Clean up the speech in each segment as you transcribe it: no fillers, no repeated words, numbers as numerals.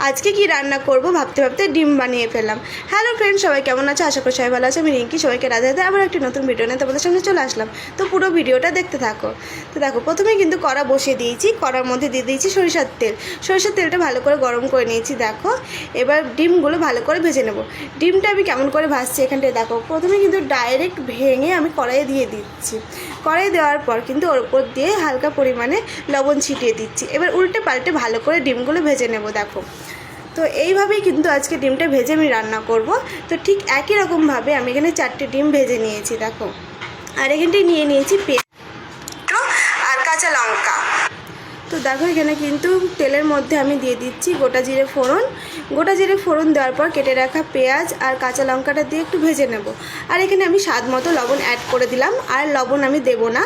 আজকে কি রান্না করব ভাবতে ভাবতে ডিম বানিয়ে ফেললাম। হ্যালো ফ্রেন্ড, সবাই কেমন আছে? আশা করি সবাই ভালো আছে। আমি রিঙ্কি, সবাইকে রাধে রাধে। আবার একটি নতুন ভিডিও নিয়ে তোমাদের সামনে চলে আসলাম। তো পুরো ভিডিওটা দেখতে থাকো। তো দেখো, প্রথমে কিন্তু কড়া বসিয়ে দিয়েছি, কড়ার মধ্যে দিয়ে দিয়েছি সরিষার তেল। সরিষার তেলটা ভালো করে গরম করে নিয়েছি। দেখো, এবার ডিমগুলো ভালো করে ভেজে নেব। ডিমটা আমি কেমন করে ভাজছি এখানটায় দেখো। প্রথমে কিন্তু ডাইরেক্ট ভেঙে আমি কড়াইয়ে দিয়ে দিচ্ছি। কড়াই দেওয়ার পর কিন্তু ওর উপর দিয়ে হালকা পরিমাণে লবণ ছিটিয়ে দিচ্ছি। এবার উল্টে পাল্টে ভালো করে ডিমগুলো ভেজে নেব। দেখো, তো এইভাবেই কিন্তু আজকে ডিমটা ভেজে আমি রান্না করব। তো ঠিক একই রকমভাবে আমি এখানে 4টে ডিম ভেজে নিয়েছি। দেখো, আর এখানটায় নিয়ে নিয়েছি পেঁয়াজ আর কাঁচা লঙ্কা। তো দেখো, এখানে কিন্তু তেলের মধ্যে আমি দিয়ে দিচ্ছি গোটা জিরে ফোড়ন। গোটা জিরে ফোড়ন দেওয়ার পর কেটে রাখা পেঁয়াজ আর কাঁচা লঙ্কাটা দিয়ে একটু ভেজে নেব। আর এখানে আমি স্বাদ মতো লবণ অ্যাড করে দিলাম, আর লবণ আমি দেব না।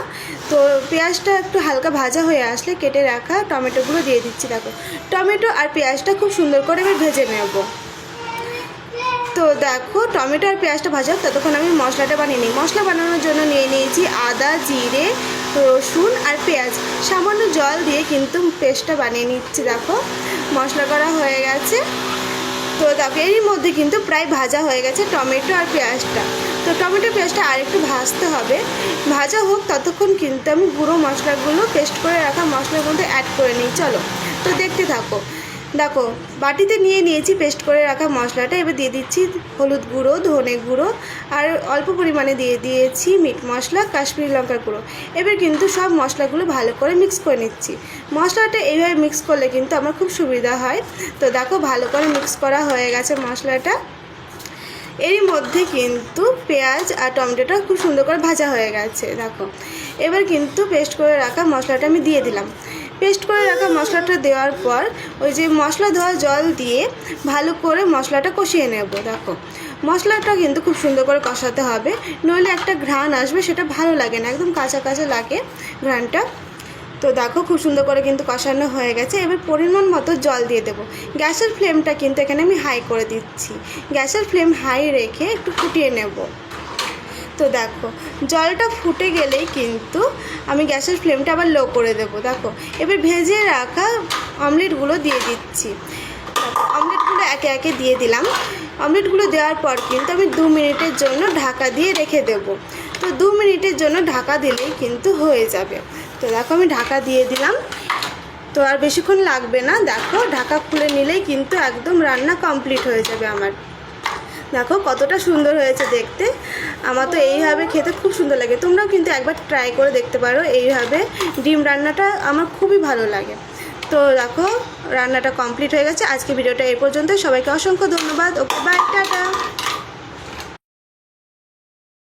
তো পেঁয়াজটা একটু হালকা ভাজা হয়ে আসলে কেটে রাখা টমেটোগুলো দিয়ে দিচ্ছি। দেখো, টমেটো আর পেঁয়াজটা খুব সুন্দর করে আমি ভেজে নেব। তো দেখো, টমেটো আর পেঁয়াজটা ভাজা ততক্ষণ আমি মশলাটা বানিয়ে নিই। মশলা বানানোর জন্য নিয়ে নিয়েছি আদা, জিরে, রসুন আর পেঁয়াজ। সামান্য জল দিয়ে কিন্তু পেস্টটা বানিয়ে নিচ্ছি। দেখো, মশলা করা হয়ে গেছে। তো দেখো, এরই মধ্যে কিন্তু প্রায় ভাজা হয়ে গেছে টমেটো আর পেঁয়াজটা। তো টমেটো পেঁয়াজটা আর একটু ভাজতে হবে। ভাজা হোক ততক্ষণ কিন্তু আমি গুঁড়ো মশলাগুলো পেস্ট করে রাখা মশলার মধ্যে অ্যাড করে নিই। চলো, তো দেখতে থাকো। দেখো, বাটিতে নিয়ে নিয়েছি পেস্ট করে রাখা মশলাটা। এবার দিয়ে দিচ্ছি হলুদ গুঁড়ো, ধনে গুঁড়ো, আর অল্প পরিমাণে দিয়ে দিয়েছি মিট মশলা, কাশ্মীরি লঙ্কার গুঁড়ো। এবার কিন্তু সব মশলাগুলো ভালো করে মিক্স করে নিচ্ছি। মশলাটা এইভাবে মিক্স করলে কিন্তু আমার খুব সুবিধা হয়। তো দেখো, ভালো করে মিক্স করা হয়ে গেছে মশলাটা। এরই মধ্যে কিন্তু পেঁয়াজ আর টমেটোটা খুব সুন্দর করে ভাজা হয়ে গেছে। দেখো, এবার কিন্তু পেস্ট করে রাখা মশলাটা আমি দিয়ে দিলাম। পেস্ট করে রাখা মশলাটা দেওয়ার পর ওই যে মশলা ধোয়া জল দিয়ে ভালো করে মশলাটা কষিয়ে নেব। দেখো, মশলাটা কিন্তু খুব সুন্দর করে কষাতে হবে, নইলে একটা ঘ্রাণ আসবে, সেটা ভালো লাগে না, একদম কাঁচা কাঁচা লাগে ঘ্রাণটা। তো দেখো, খুব সুন্দর করে কিন্তু কষানো হয়ে গেছে। এবার পরিমাণ মতো জল দিয়ে দেবো। গ্যাসের ফ্লেমটা কিন্তু এখানে আমি হাই করে দিচ্ছি। গ্যাসের ফ্লেম হাই রেখে একটু ফুটিয়ে নেব। তো দেখো, জলটা ফুটে গেলেই কিন্তু আমি গ্যাসের ফ্লেমটা আবার লো করে দেবো। দেখো, এবার ভেজে রাখা অমলেটগুলো দিয়ে দিচ্ছি। অমলেটগুলো একে একে দিয়ে দিলাম। অমলেটগুলো দেওয়ার পর কিন্তু আমি 2 মিনিটের জন্য ঢাকা দিয়ে রেখে দেব। তো 2 মিনিটের জন্য ঢাকা দিলেই কিন্তু হয়ে যাবে। তো দেখো, আমি ঢাকা দিয়ে দিলাম। তো আর বেশিক্ষণ লাগবে না। দেখো, ঢাকা খুলে নিলেই কিন্তু একদম রান্না কমপ্লিট হয়ে যাবে আমার। দেখো, কতটা সুন্দর হয়েছে দেখতে। আমার তো এইভাবে খেতে খুব সুন্দর লাগে। তোমরাও কিন্তু একবার ট্রাই করে দেখতে পারো এইভাবে। ডিম রান্নাটা আমার খুবই ভালো লাগে। তো দেখো, রান্নাটা কমপ্লিট হয়ে গেছে। আজকে ভিডিওটা এই পর্যন্ত। সবাইকে অসংখ্য ধন্যবাদ। ওকে, বাই, টাটা।